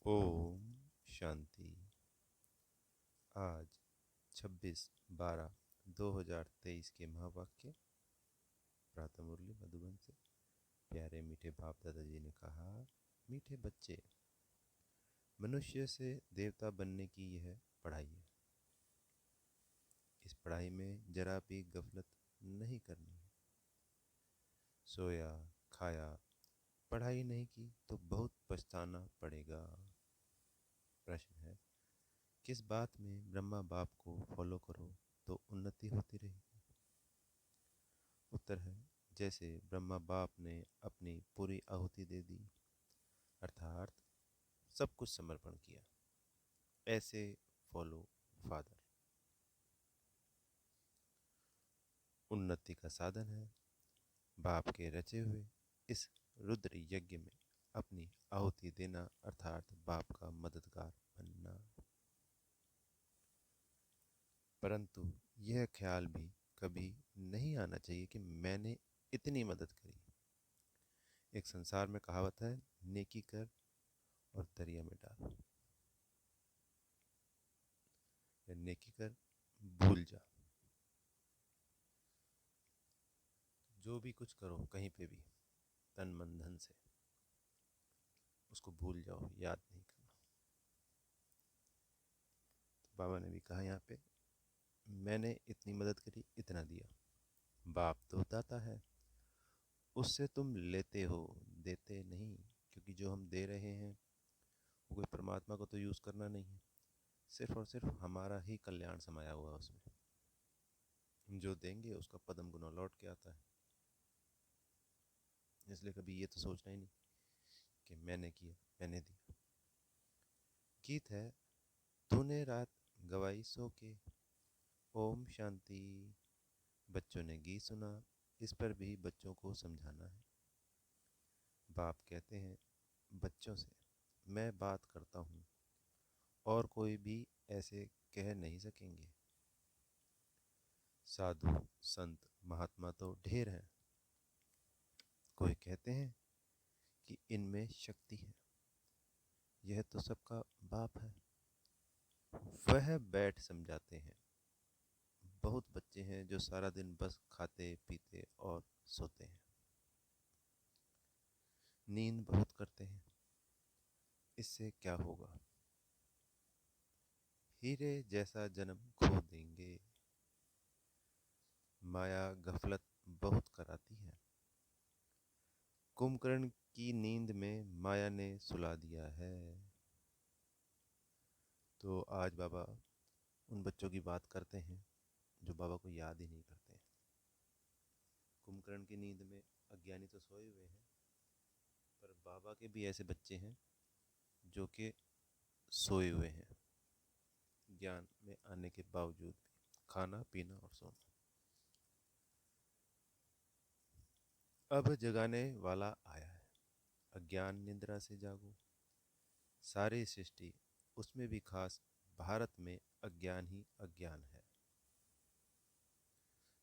ओम शांति। आज 26/12/2023 के महावाक्य प्रातः मुरली मधुबन से। प्यारे मीठे बाप दादाजी ने कहा, मीठे बच्चे, मनुष्य से देवता बनने की यह पढ़ाई है। इस पढ़ाई में जरा भी गफलत नहीं करनी है। सोया खाया, पढ़ाई नहीं की तो बहुत पछताना पड़ेगा। प्रश्न है, किस बात में ब्रह्मा बाप को फॉलो करो तो उन्नति होती रहेगी? उत्तर है, जैसे ब्रह्मा बाप ने अपनी पूरी आहुति दे दी, अर्थात सब कुछ समर्पण किया, ऐसे फॉलो फादर। उन्नति का साधन है बाप के रचे हुए इस रुद्र यज्ञ में अपनी आहुति देना, अर्थात बाप का मददगार बनना। परंतु यह ख्याल भी कभी नहीं आना चाहिए कि मैंने इतनी मदद करी। एक संसार में कहावत है, नेकी कर और दरिया में डाल, या नेकी कर भूल जा। जो भी कुछ करो कहीं पे भी तन मन धन से, उसको भूल जाओ, याद नहीं करना। तो बाबा ने भी कहा यहाँ पे, मैंने इतनी मदद करी, इतना दिया। बाप तो दाता है, उससे तुम लेते हो, देते नहीं। क्योंकि जो हम दे रहे हैं वो कोई परमात्मा को तो यूज़ करना नहीं है, सिर्फ और सिर्फ हमारा ही कल्याण समाया हुआ है उसमें। जो देंगे उसका पदम गुना लौट के आता है। इसलिए कभी ये तो सोचना ही नहीं कि मैंने किया, मैंने दिया। गीत है, तूने रात गवाई सो के, ओम शांति। बच्चों ने गीत सुना, इस पर भी बच्चों को समझाना है। बाप कहते हैं बच्चों से, मैं बात करता हूँ और कोई भी ऐसे कह नहीं सकेंगे। साधु संत महात्मा तो ढेर हैं, कोई कहते हैं कि इनमें शक्ति है। यह तो सबका बाप है, वह बैठ समझाते हैं। बहुत बच्चे हैं जो सारा दिन बस खाते पीते और सोते हैं, नींद बहुत करते हैं। इससे क्या होगा? हीरे जैसा जन्म खो देंगे। माया गफलत बहुत कराती है। कुंभकर्ण की नींद में माया ने सुला दिया है। तो आज बाबा उन बच्चों की बात करते हैं जो बाबा को याद ही नहीं करते हैं। कुंभकर्ण की नींद में अज्ञानी तो सोए हुए हैं, पर बाबा के भी ऐसे बच्चे हैं जो कि सोए हुए हैं, ज्ञान में आने के बावजूद भी, खाना पीना और सोना। अब जगाने वाला आया है, अज्ञान निद्रा से जागो। सारी सृष्टि, उसमें भी खास भारत में अज्ञान ही अज्ञान है।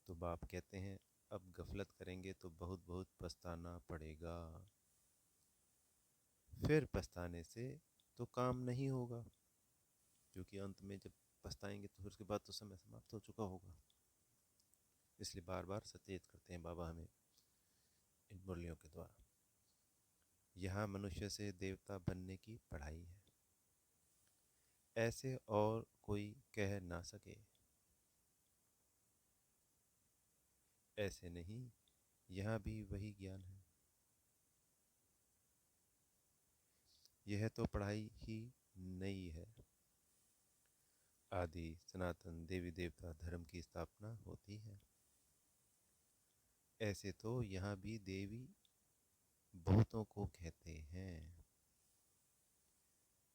तो बाप कहते हैं अब गफलत करेंगे तो बहुत बहुत पछताना पड़ेगा। फिर पछताने से तो काम नहीं होगा, क्योंकि अंत में जब पछताएंगे तो फिर उसके बाद तो समय समाप्त हो चुका होगा। इसलिए बार बार सचेत करते हैं बाबा हमें इन मुरलियों के द्वारा। यहाँ मनुष्य से देवता बनने की पढ़ाई है, ऐसे और कोई कह ना सके। ऐसे नहीं, यहाँ भी वही ज्ञान है। यह तो पढ़ाई ही नई है। आदि सनातन देवी देवता धर्म की स्थापना होती है। ऐसे तो यहाँ भी देवी बहुतों को कहते हैं।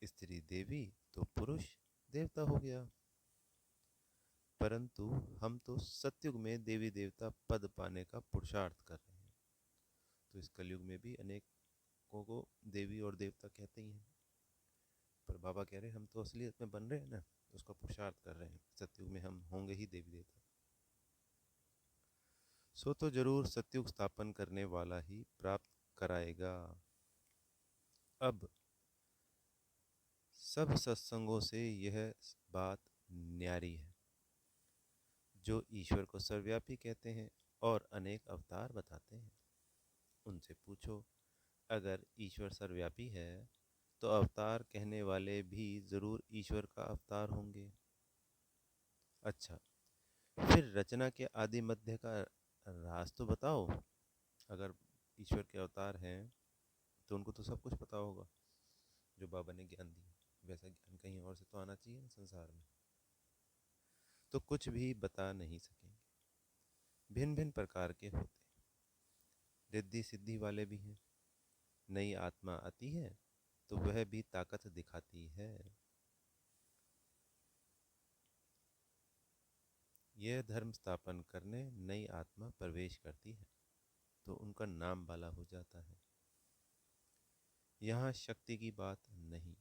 स्त्री देवी तो पुरुष देवता हो गया। परंतु हम तो सतयुग में देवी देवता पद पाने का पुरुषार्थ कर रहे हैं। तो इस कलयुग में भी अनेकों को देवी और देवता कहते ही हैं। पर बाबा कह रहे हैं हम तो असलियत में बन रहे हैं ना, तो उसका पुरुषार्थ कर रहे हैं। सतयुग में हम होंगे ही देवी देवता। सो तो जरूर सतयुग स्थापन करने वाला ही प्राप्त कराएगा। अब सब सत्संगों से यह बात न्यारी है। जो ईश्वर को सर्वव्यापी कहते हैं और अनेक अवतार बताते हैं, उनसे पूछो, अगर ईश्वर सर्वव्यापी है तो अवतार कहने वाले भी जरूर ईश्वर का अवतार होंगे। अच्छा, फिर रचना के आदि मध्य का राज तो बताओ। अगर ईश्वर के अवतार हैं तो उनको तो सब कुछ पता होगा। जो बाबा ने ज्ञान दिया, वैसा ज्ञान कहीं और से तो आना चाहिए ना संसार में। तो कुछ भी बता नहीं सकेंगे। भिन्न भिन्न प्रकार के होते हैं। रिद्धि सिद्धि वाले भी हैं। नई आत्मा आती है तो वह भी ताकत दिखाती है। यह धर्म स्थापन करने नई आत्मा प्रवेश करती है तो उनका नाम बाला हो जाता है। यहाँ शक्ति की बात नहीं।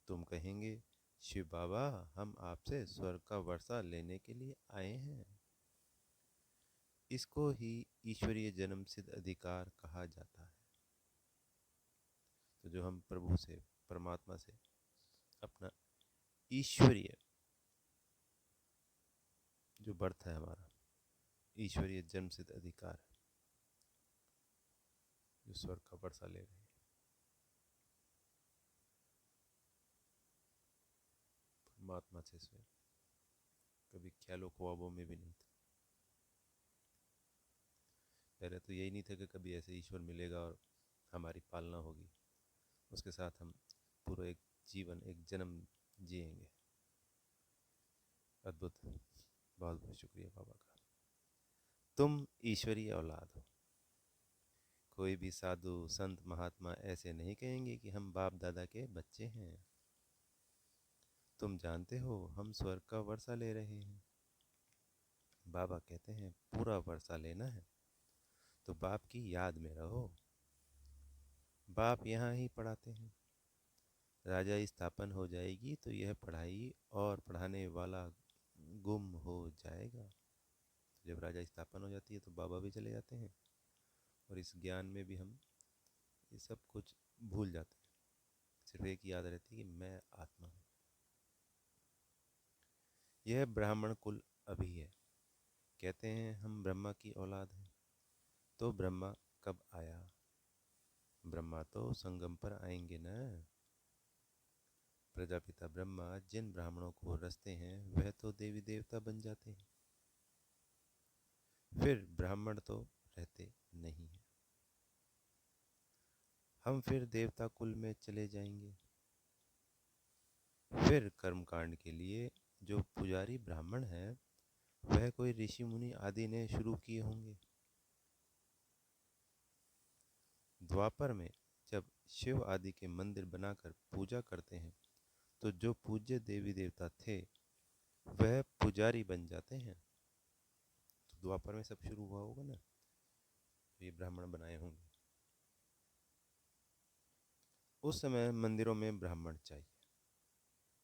तुम कहेंगे, शिव बाबा, हम आपसे स्वर्ग का वर्षा लेने के लिए आए हैं। इसको ही ईश्वरीय जन्म सिद्ध अधिकार कहा जाता है। तो जो हम प्रभु से, परमात्मा से अपना ईश्वरीय जो बर्थ है हमारा, ईश्वरीय जन्म सिद्ध अधिकार है, जो स्वर्ग का वर्षा ले रहे हैं। परमात्मा से स्वयं, कभी ख्यालों ख्वाबों में भी नहीं था। पहले तो यही नहीं था कि कभी ऐसे ईश्वर मिलेगा और हमारी पालना होगी, उसके साथ हम पूरा एक जीवन, एक जन्म जिएंगे। अद्भुत। बहुत बहुत शुक्रिया बाबा का। तुम ईश्वरीय औलाद हो। कोई भी साधु संत महात्मा ऐसे नहीं कहेंगे कि हम बाप दादा के बच्चे हैं। तुम जानते हो हम स्वर्ग का वर्षा ले रहे हैं। बाबा कहते हैं पूरा वर्षा लेना है तो बाप की याद में रहो। बाप यहाँ ही पढ़ाते हैं। राजा स्थापन हो जाएगी तो यह पढ़ाई और पढ़ाने वाला गुम हो जाएगा। जब राजा स्थापन हो जाती है तो बाबा भी चले जाते हैं और इस ज्ञान में भी हम ये सब कुछ भूल जाते हैं। सिर्फ एक याद रहती है कि मैं आत्मा हूँ। यह ब्राह्मण कुल अभी है। कहते हैं हम ब्रह्मा की औलाद हैं। तो ब्रह्मा कब आया? ब्रह्मा तो संगम पर आएंगे ना। प्रजापिता ब्रह्मा जिन ब्राह्मणों को रचते हैं वह तो देवी देवता बन जाते हैं। फिर ब्राह्मण तो रहते नहीं हैं। हम फिर देवता कुल में चले जाएंगे। फिर कर्मकांड के लिए जो पुजारी ब्राह्मण है वह कोई ऋषि मुनि आदि ने शुरू किए होंगे। द्वापर में जब शिव आदि के मंदिर बनाकर पूजा करते हैं तो जो पूज्य देवी देवता थे वह पुजारी बन जाते हैं। तो द्वापर में सब शुरू हुआ होगा ना, तो ये ब्राह्मण बनाए होंगे। उस समय मंदिरों में ब्राह्मण चाहिए,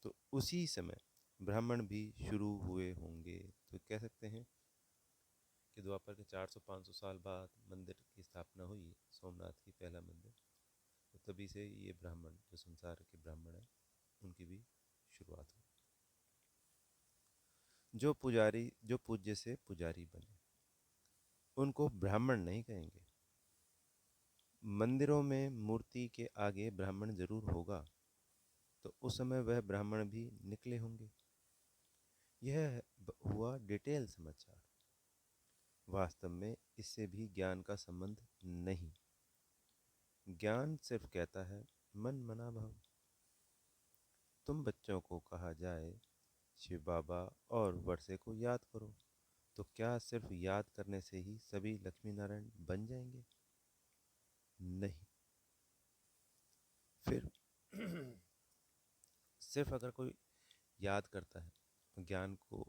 तो उसी समय ब्राह्मण भी शुरू हुए होंगे। तो कह सकते हैं कि द्वापर के 400-500 साल बाद मंदिर की स्थापना हुई, सोमनाथ की पहला मंदिर। तो तभी से ये ब्राह्मण, जो संसार के ब्राह्मण हैं, उनकी भी शुरुआत हुई। जो पुजारी, जो पूज्य से पुजारी बने, उनको ब्राह्मण नहीं कहेंगे। मंदिरों में मूर्ति के आगे ब्राह्मण जरूर होगा, तो उस समय वह ब्राह्मण भी निकले होंगे। यह हुआ डिटेल समाचार। वास्तव में इससे भी ज्ञान का संबंध नहीं। ज्ञान सिर्फ कहता है मन मना भव। तुम बच्चों को कहा जाए शिव बाबा और वर्षे को याद करो, तो क्या सिर्फ याद करने से ही सभी लक्ष्मी नारायण बन जाएंगे? नहीं। फिर सिर्फ अगर कोई याद करता है, ज्ञान को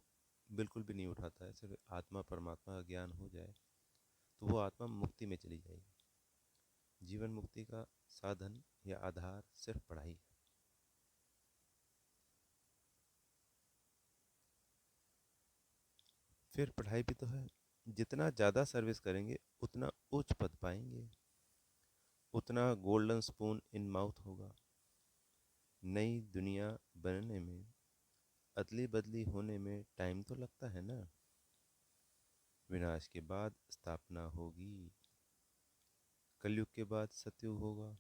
बिल्कुल भी नहीं उठाता है, सिर्फ आत्मा परमात्मा का ज्ञान हो जाए, तो वो आत्मा मुक्ति में चली जाएगी। जीवन मुक्ति का साधन या आधार सिर्फ पढ़ाई है। फिर पढ़ाई भी तो है। जितना ज़्यादा सर्विस करेंगे उतना उच्च पद पाएंगे, उतना गोल्डन स्पून इन माउथ होगा। नई दुनिया बनने में, अदली बदली होने में टाइम तो लगता है ना। विनाश के बाद स्थापना होगी, कलयुग के बाद सतयुग होगा।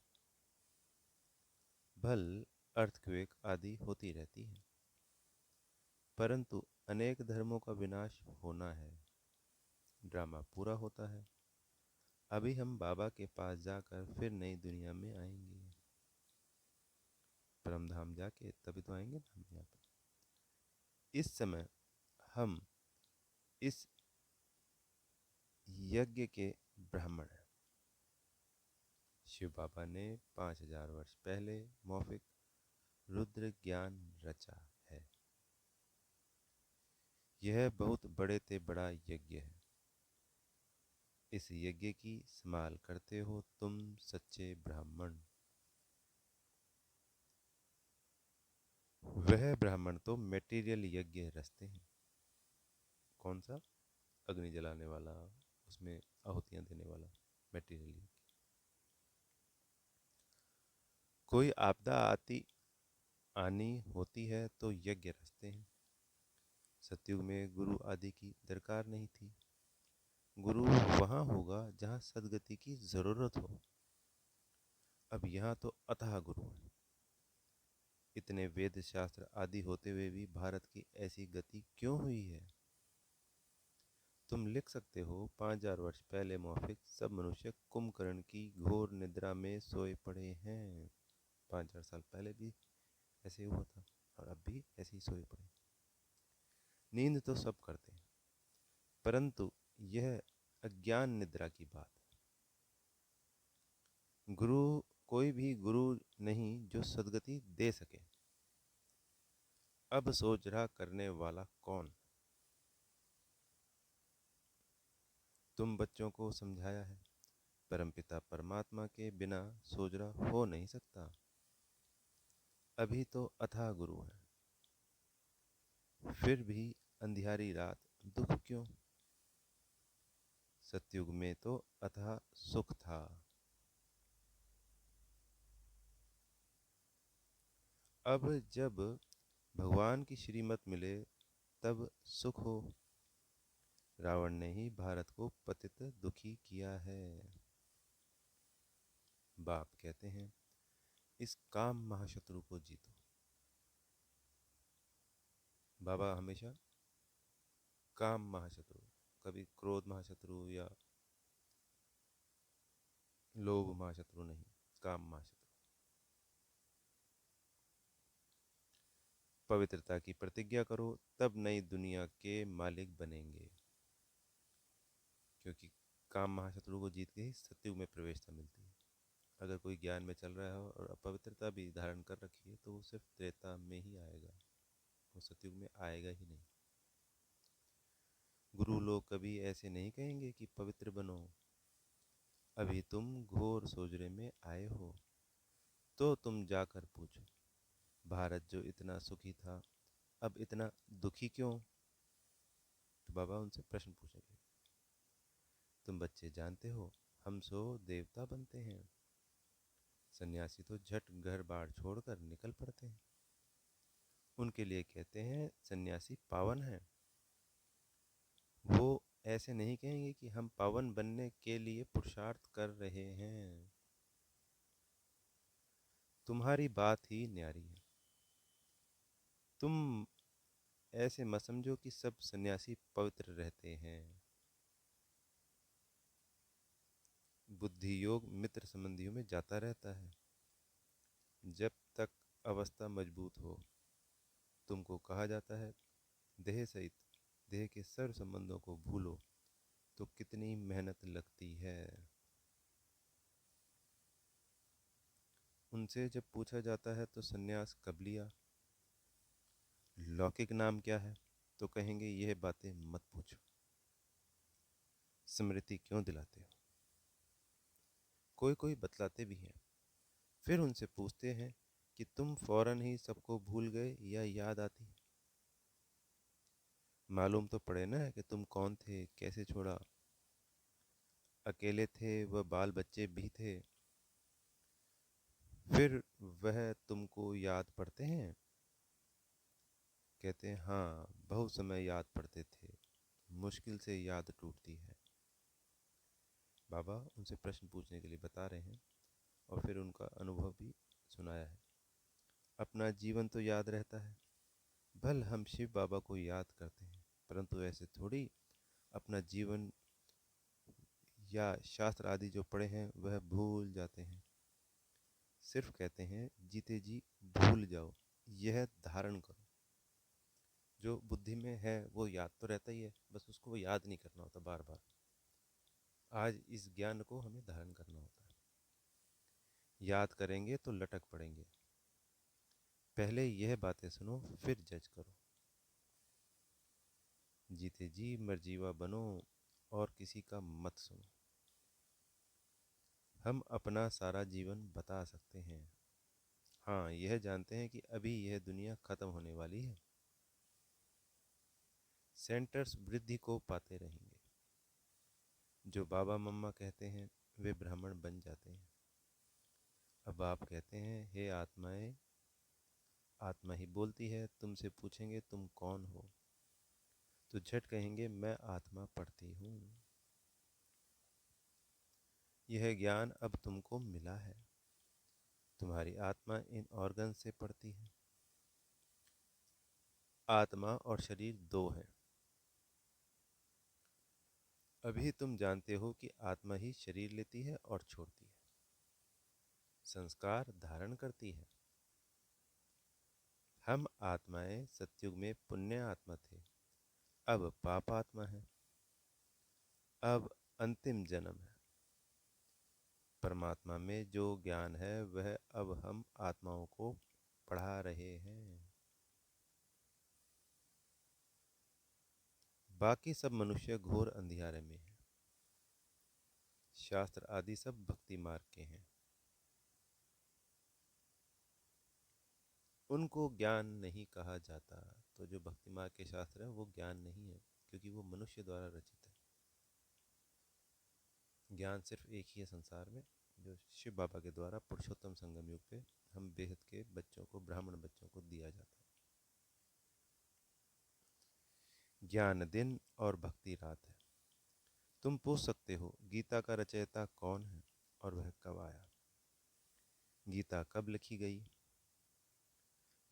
भल अर्थक्वेक आदि होती रहती है, परंतु अनेक धर्मों का विनाश होना है। ड्रामा पूरा होता है। अभी हम बाबा के पास जाकर फिर नई दुनिया में आएंगे। परमधाम जाके तभी तो आएंगे ना हम यहाँ पर। इस समय हम इस यज्ञ के ब्राह्मण हैं। शिव बाबा ने 5000 वर्ष पहले मौखिक रुद्र ज्ञान रचा है। यह बहुत बड़े ते बड़ा यज्ञ है। इस यज्ञ की संभाल करते हो तुम सच्चे ब्राह्मण। वह ब्राह्मण तो मेटीरियल यज्ञ रचते हैं। कौन सा? अग्नि जलाने वाला, उसमें आहुतियां देने वाला मेटीरियल यज्ञ। कोई आपदा आनी होती है तो यज्ञ रचते हैं। सतयुग में गुरु आदि की दरकार नहीं थी। गुरु वहां होगा जहां सदगति की जरूरत हो। अब यहाँ तो अथाह गुरु है। इतने वेद शास्त्र आदि होते हुए भी भारत की ऐसी गति क्यों हुई है? तुम लिख सकते हो 5000 वर्ष पहले मौफिक सब मनुष्य कुंभकर्ण की घोर निद्रा में सोए पड़े हैं। 5000 साल पहले भी ऐसे हुआ था और अब भी ऐसे ही सोए पड़े। नींद तो सब करते हैं, परंतु यह अज्ञान निद्रा की बात है। गुरु कोई भी गुरु नहीं जो सदगति दे सके। अब सोच रहा करने वाला कौन? तुम बच्चों को समझाया है, परमपिता परमात्मा के बिना सोजरा हो नहीं सकता। अभी तो अथाह गुरु है, फिर भी अंधियारी रात दुख क्यों? सतयुग में तो अथाह सुख था। अब जब भगवान की श्रीमत मिले तब सुख हो। रावण ने ही भारत को पतित दुखी किया है। बाप कहते हैं इस काम महाशत्रु को जीतो। बाबा हमेशा काम महाशत्रु, कभी क्रोध महाशत्रु या लोभ महाशत्रु नहीं, काम महाशत्रु। पवित्रता की प्रतिज्ञा करो तब नई दुनिया के मालिक बनेंगे, क्योंकि काम महाशत्रु को जीत के ही सतयुग में प्रवेशता मिलती है। अगर कोई ज्ञान में चल रहा हो और अपवित्रता भी धारण कर रखी है तो वो सिर्फ त्रेता में ही आएगा, वो सतयुग में आएगा ही नहीं। गुरु लोग कभी ऐसे नहीं कहेंगे कि पवित्र बनो। अभी तुम घोर सोजरे में आए हो तो तुम जाकर पूछो, भारत जो इतना सुखी था अब इतना दुखी क्यों? तो बाबा उनसे प्रश्न पूछेंगे। तुम बच्चे जानते हो हम सो देवता बनते हैं। सन्यासी तो झट घर बार छोड़कर निकल पड़ते हैं। उनके लिए कहते हैं सन्यासी पावन है। वो ऐसे नहीं कहेंगे कि हम पावन बनने के लिए पुरुषार्थ कर रहे हैं। तुम्हारी बात ही न्यारी है। तुम ऐसे मत समझो कि सब सन्यासी पवित्र रहते हैं। बुद्धि योग मित्र संबंधियों में जाता रहता है। जब तक अवस्था मजबूत हो, तुमको कहा जाता है देह सहित देह के सर्व संबंधों को भूलो, तो कितनी मेहनत लगती है। उनसे जब पूछा जाता है तो सन्यास कब लिया, लौकिक नाम क्या है, तो कहेंगे यह बातें मत पूछो। स्मृति क्यों दिलाते हो? कोई कोई बतलाते भी हैं। फिर उनसे पूछते हैं कि तुम फौरन ही सबको भूल गए या याद आती? मालूम तो पड़े ना कि तुम कौन थे, कैसे छोड़ा। अकेले थे, वह बाल बच्चे भी थे। फिर वह तुमको याद पड़ते हैं? कहते हैं हाँ, बहुत समय याद पड़ते थे, मुश्किल से याद टूटती है। बाबा उनसे प्रश्न पूछने के लिए बता रहे हैं और फिर उनका अनुभव भी सुनाया है। अपना जीवन तो याद रहता है, भल हम शिव बाबा को याद करते हैं, परंतु ऐसे थोड़ी अपना जीवन या शास्त्र आदि जो पढ़े हैं वह भूल जाते हैं। सिर्फ कहते हैं जीते जी भूल जाओ, यह धारण करो। जो बुद्धि में है वो याद तो रहता ही है, बस उसको वो याद नहीं करना होता बार बार। आज इस ज्ञान को हमें धारण करना होता है। याद करेंगे तो लटक पड़ेंगे। पहले यह बातें सुनो, फिर जज करो। जीते जी मरजीवा बनो और किसी का मत सुनो। हम अपना सारा जीवन बता सकते हैं, हाँ यह जानते हैं कि अभी यह दुनिया खत्म होने वाली है। सेंटर्स वृद्धि को पाते रहेंगे। जो बाबा मम्मा कहते हैं वे ब्राह्मण बन जाते हैं। अब आप कहते हैं हे आत्माएं, आत्मा ही बोलती है, तुमसे पूछेंगे तुम कौन हो, तो झट कहेंगे मैं आत्मा पढ़ती हूँ। यह ज्ञान अब तुमको मिला है। तुम्हारी आत्मा इन ऑर्गन से पढ़ती है। आत्मा और शरीर दो हैं। अभी तुम जानते हो कि आत्मा ही शरीर लेती है और छोड़ती है, संस्कार धारण करती है। हम आत्माएं सतयुग में पुण्य आत्मा थे, अब पाप आत्मा है। अब अंतिम जन्म है। परमात्मा में जो ज्ञान है वह अब हम आत्माओं को पढ़ा रहे हैं। बाकी सब मनुष्य घोर अंधियारे में है। शास्त्र आदि सब भक्ति मार्ग के हैं। उनको ज्ञान नहीं कहा जाता। तो जो भक्ति मार्ग के शास्त्र है वो ज्ञान नहीं है, क्योंकि वो मनुष्य द्वारा रचित है। ज्ञान सिर्फ एक ही है संसार में, जो शिव बाबा के द्वारा पुरुषोत्तम संगम युग पे हम बेहद के बच्चों को, ब्राह्मण बच्चों को दिया जाता है। ज्ञान दिन और भक्ति रात है। तुम पूछ सकते हो गीता का रचयिता कौन है और वह कब आया। गीता कब लिखी गई?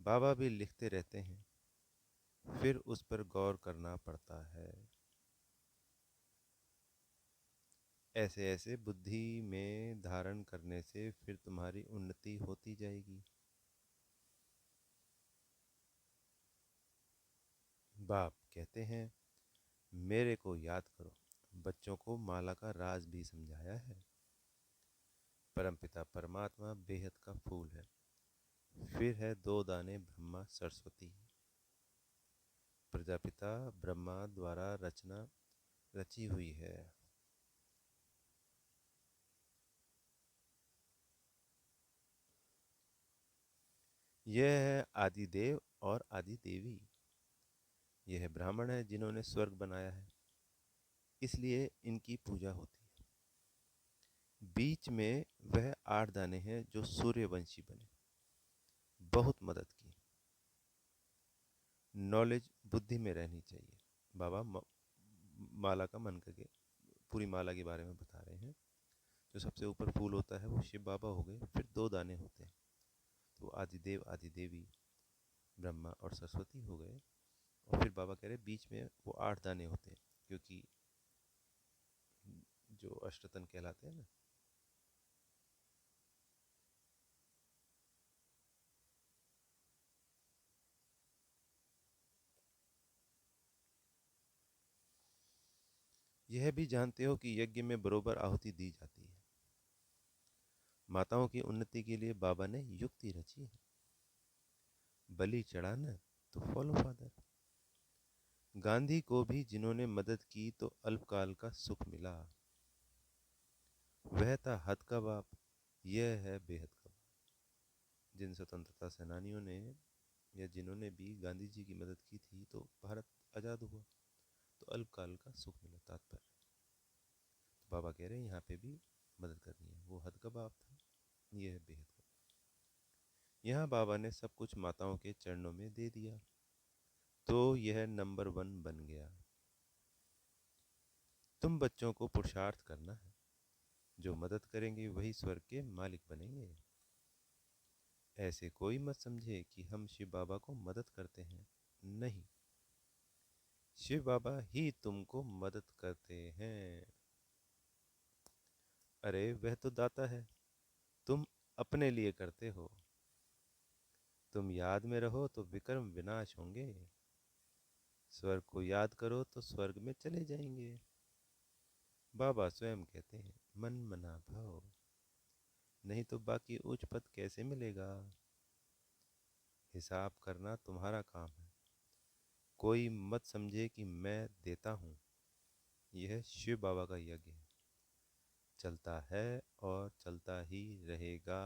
बाबा भी लिखते रहते हैं, फिर उस पर गौर करना पड़ता है। ऐसे ऐसे बुद्धि में धारण करने से फिर तुम्हारी उन्नति होती जाएगी। बाप कहते हैं मेरे को याद करो। बच्चों को माला का राज भी समझाया है। परमपिता परमात्मा बेहद का फूल है। फिर है दो दाने ब्रह्मा सरस्वती। प्रजापिता ब्रह्मा द्वारा रचना रची हुई है। यह है आदिदेव और आदि देवी। यह ब्राह्मण है जिन्होंने स्वर्ग बनाया है, इसलिए इनकी पूजा होती है। बीच में वह 8 दाने हैं जो सूर्यवंशी बने, बहुत मदद की। नॉलेज बुद्धि में रहनी चाहिए। बाबा माला का मन करके पूरी माला के बारे में बता रहे हैं। जो सबसे ऊपर फूल होता है वो शिव बाबा हो गए, फिर 2 दाने होते हैं तो आदिदेव आदि देवी ब्रह्मा और सरस्वती हो गए। और फिर बाबा कह रहे बीच में वो 8 दाने होते हैं, क्योंकि जो अष्टतन कहलाते हैं ना। यह भी जानते हो कि यज्ञ में बरोबर आहुति दी जाती है। माताओं की उन्नति के लिए बाबा ने युक्ति रची है। बलि चढ़ाना तो फॉलो फादर। गांधी को भी जिन्होंने मदद की तो अल्पकाल का सुख मिला। वह था हद का बाप, यह है बेहद का बाप। जिन स्वतंत्रता सेनानियों ने या जिन्होंने भी गांधी जी की मदद की थी तो भारत आज़ाद हुआ, तो अल्पकाल का सुख मिला तात्पर्य। तो बाबा कह रहे हैं यहाँ पे भी मदद करनी है। वो हद का बाप था, ये है बेहद का। यहाँ बाबा ने सब कुछ माताओं के चरणों में दे दिया, तो यह नंबर 1 बन गया। तुम बच्चों को पुरुषार्थ करना है, जो मदद करेंगे वही स्वर्ग के मालिक बनेंगे। ऐसे कोई मत समझे कि हम शिव बाबा को मदद करते हैं, नहीं, शिव बाबा ही तुमको मदद करते हैं। अरे वह तो दाता है, तुम अपने लिए करते हो। तुम याद में रहो तो विक्रम विनाश होंगे, स्वर्ग को याद करो तो स्वर्ग में चले जाएंगे। बाबा स्वयं कहते हैं मन मना भाव, नहीं तो बाकी उच्च पद कैसे मिलेगा। हिसाब करना तुम्हारा काम है, कोई मत समझे कि मैं देता हूँ। यह शिव बाबा का यज्ञ है, चलता है और चलता ही रहेगा।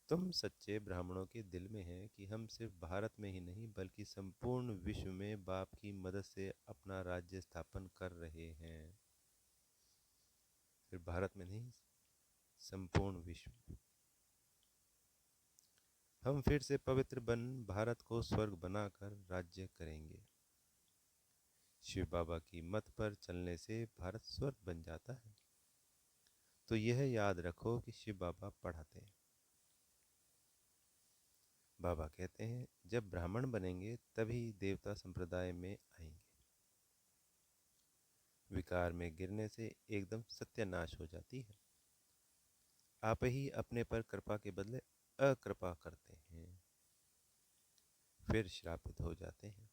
तुम सच्चे ब्राह्मणों के दिल में है कि हम सिर्फ भारत में ही नहीं बल्कि संपूर्ण विश्व में बाप की मदद से अपना राज्य स्थापन कर रहे हैं। सिर्फ भारत में नहीं, संपूर्ण विश्व में। हम फिर से पवित्र बन भारत को स्वर्ग बनाकर राज्य करेंगे। शिव बाबा की मत पर चलने से भारत स्वर्ग बन जाता है। तो यह याद रखो कि शिव बाबा पढ़ाते हैं। बाबा कहते हैं जब ब्राह्मण बनेंगे तभी देवता संप्रदाय में आएंगे। विकार में गिरने से एकदम सत्यानाश हो जाती है। आप ही अपने पर कृपा के बदले अकृपा करते हैं, फिर श्रापित हो जाते हैं।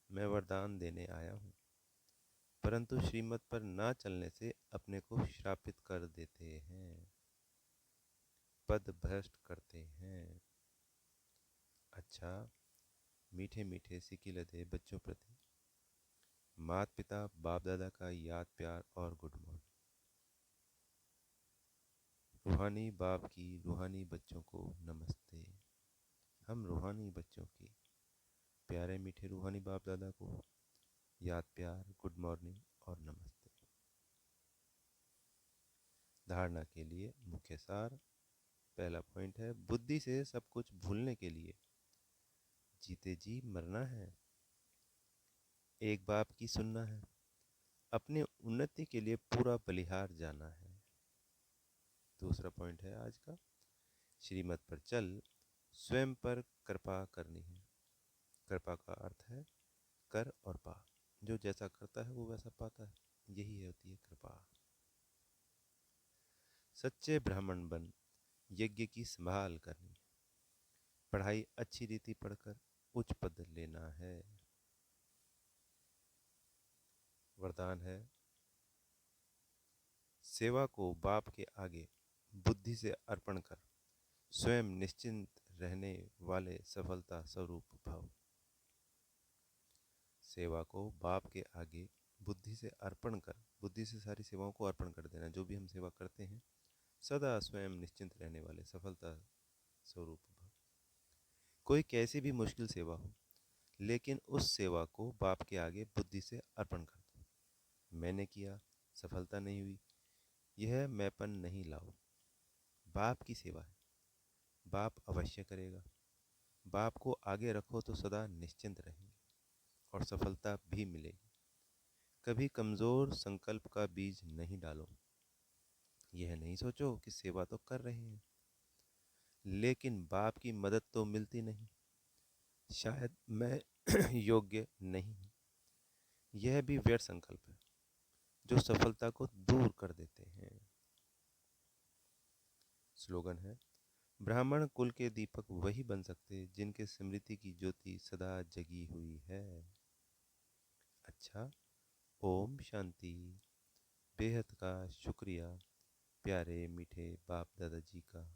मैं वरदान देने आया हूँ, परंतु श्रीमत पर ना चलने से अपने को श्रापित कर देते हैं, पद भ्रष्ट करते हैं। अच्छा, मीठे मीठे सिकी लदे बच्चों प्रति माता पिता बाप दादा का याद प्यार और गुड मॉर्निंग। रूहानी बाप की रूहानी बच्चों को नमस्ते। हम रूहानी बच्चों की प्यारे मीठे रूहानी बाप दादा को याद प्यार गुड मॉर्निंग और नमस्ते। धारणा के लिए मुख्य सार। पहला पॉइंट है बुद्धि से सब कुछ भूलने के लिए जीते जी मरना है, एक बाप की सुनना है, अपनी उन्नति के लिए पूरा बलिहार जाना है। दूसरा पॉइंट है आज का, श्रीमत पर चल स्वयं पर कृपा करनी है। कृपा का अर्थ है कर और पा, जो जैसा करता है वो वैसा पाता है, यही होती है कृपा। सच्चे ब्राह्मण बन यज्ञ की संभाल करनी है, पढ़ाई अच्छी रीति पढ़कर उच्च पद लेना है। वरदान है सेवा को बाप के आगे बुद्धि से अर्पण कर स्वयं निश्चिंत रहने वाले सफलता स्वरूप भव। सेवा को बाप के आगे बुद्धि से अर्पण कर, बुद्धि से सारी सेवाओं को अर्पण कर देना। जो भी हम सेवा करते हैं सदा स्वयं निश्चिंत रहने वाले सफलता स्वरूप भव। कोई कैसी भी मुश्किल सेवा हो, लेकिन उस सेवा को बाप के आगे बुद्धि से अर्पण कर दो। मैंने किया, सफलता नहीं हुई, यह मैंपन नहीं लाओ। बाप की सेवा है, बाप अवश्य करेगा। बाप को आगे रखो तो सदा निश्चिंत रहेंगे और सफलता भी मिलेगी। कभी कमज़ोर संकल्प का बीज नहीं डालो। यह नहीं सोचो कि सेवा तो कर रहे हैं, लेकिन बाप की मदद तो मिलती नहीं, शायद मैं योग्य नहीं हूँ। यह भी व्यर्थ संकल्प है जो सफलता को दूर कर देते हैं। स्लोगन है ब्राह्मण कुल के दीपक वही बन सकते जिनके स्मृति की ज्योति सदा जगी हुई है। अच्छा, ओम शांति। बेहद का शुक्रिया प्यारे मीठे बाप दादाजी का।